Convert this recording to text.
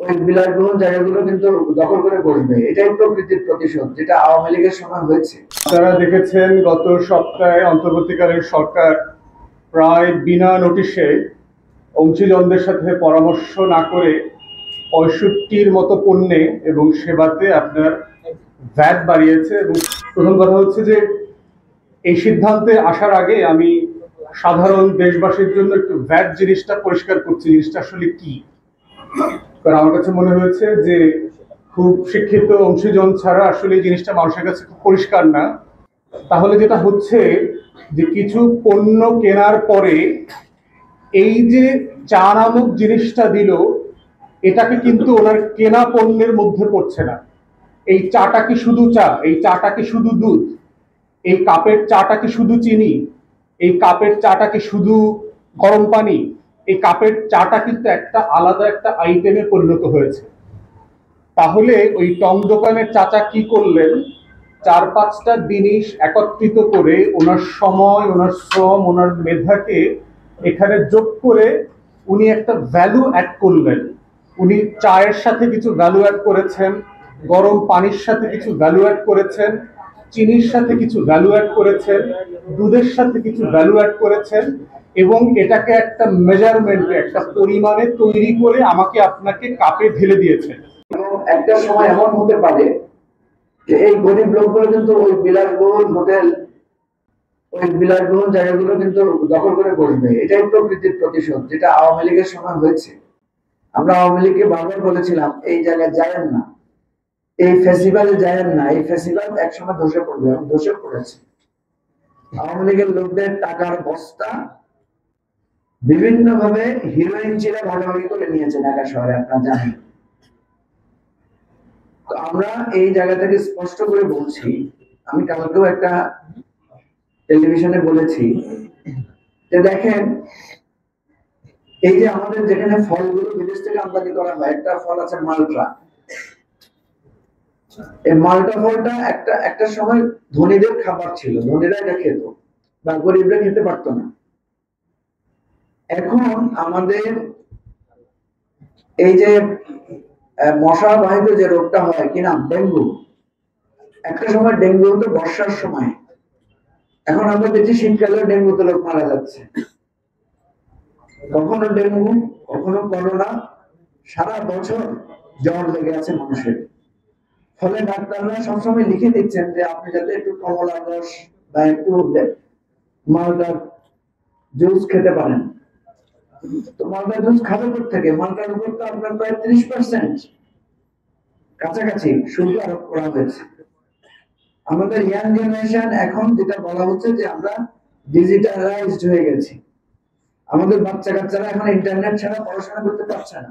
ওই বিলাসবহুল জায়গাগুলো কিন্তু দখল করে বসবে। এটাই প্রকৃতির প্রতিশোধ, যেটা আওয়ামী লীগের সময় হয়েছে। আপনারা দেখেছেন গত সপ্তাহে অন্তর্বর্তীকালীন সরকার প্রায় বিনা নোটিশে অংশীজনদের সাথে পরামর্শ না করে 65র মতো পণ্যে এবং সেবাতে আপনার ভ্যাট বাড়িয়েছে। এবং প্রথম কথা হচ্ছে যে এই সিদ্ধান্তে আসার আগে আমি সাধারণ দেশবাসীর জন্য একটু ভ্যাট জিনিসটা পরিষ্কার করছি, জিনিসটা আসলে কি। কারণ আমার কাছে মনে হয়েছে যে খুব শিক্ষিত অংশীজন ছাড়া আসলে এই জিনিসটা মানুষের কাছে খুব পরিষ্কার না। তাহলে যেটা হচ্ছে যে কিছু পণ্য কেনার পরে এই যে চা নামক জিনিসটা দিল, এটাকে কিন্তু ওনার কেনা পণ্যের মধ্যে পড়ছে না। এই চাটা কি শুধু চা, এই চাটা কি শুধু দুধ, এই কাপের চাটা কি শুধু চিনি, এই কাপের চাটা কি শুধু গরম পানি, এই কাপের চাটা কিন্তু একটা আলাদা একটা আইটেমে পরিণত হয়েছে। তাহলে ওই টং দোকানের চাচা কি করলেন, 4-5টা জিনিস একত্রিত করে ওনার সময়, ওনার শ্রম, ওনার মেধাকে এখানে যোগ করে উনি একটা ভ্যালু অ্যাড করলেন। উনি চায়ের সাথে কিছু ভ্যালু অ্যাড করেছেন, গরম পানির সাথে কিছু ভ্যালু অ্যাড করেছেন, চিনির সাথে কিছু ভ্যালু অ্যাড করেছেন, দুধের সাথে কিছু ভ্যালু অ্যাড করেছেন, এবং এটাকে একটা মেজারমেন্টে, একটা পরিমাণে তৈরি করে আমাকে আপনাকে কাপে ঢেলে দিয়েছেন। এবং একটা সময় এমন হতে পারে যে এই গরিব লোকগুলো কিন্তু ওই বিলাসবহুল হোটেল, ওই বিলাসবহুল জায়গাগুলো কিন্তু দখল করে বসবে। এটাই প্রকৃতির প্রতিশোধ, যেটা আওয়ামী লীগের সময় হয়েছে। আমরা আওয়ামী লীগকে বারবার বলেছিলাম এই জায়গায় যায়েন না, এই ফেস্টিভ্যালে যায়েন না, এই ফেস্টিভ্যাল একসময় ধসে পড়বে, এবং ধসে পড়েছে। আওয়ামী লীগের লোকদের টাকার বস্তা বিভিন্ন ভাবে হিরোইন চিরা ভাগাভাগি করে নিয়েছে ঢাকা শহরে, আপনারা জানেন। তো আমরা এই জায়গা থেকে স্পষ্ট করে বলছি, আমি কালকেও একটা টেলিভিশনে বলেছি যে দেখেন, এই যে আমাদের যেখানে ফলগুলো বিদেশ থেকে আমদানি করা হয়, একটা ফল আছে মালটা। এই মালটা ফলটা একটা সময় ধনীদের খাবার ছিল, ধনীরা এটা খেত, বা গরিবরা খেতে পারতো না। এখন আমাদের এই যে মশা বাহিত যে রোগটা হয়, কি নাম, ডেঙ্গু। একটা সময় ডেঙ্গু হতো বর্ষার সময়, এখন আমরা দেখছি শীতকালে ডেঙ্গুতে লোক মারা যাচ্ছে। কখনো ডেঙ্গু, কখনো করোনা, সারা বছর জ্বর লেগে আছে মানুষের। ফলে ডাক্তাররা সবসময় লিখে দিচ্ছেন যে আপনি যাতে একটু কমলার রস বা একটু মালটার জুস খেতে পারেন। তো মালটার জুস খাবে থেকে, মালটার উপর তো আপনার প্রায় 30% কাছাকাছি শুল্ক আরোপ করা হয়েছে। আমাদের ইয়াং জেনারেশন এখন যেটা বলা হচ্ছে যে আমরা ডিজিটালাইজড হয়ে গেছি। আমাদের বাচ্চা কাচ্চারা এখন ইন্টারনেট ছাড়া পড়াশোনা করতে পারছে না।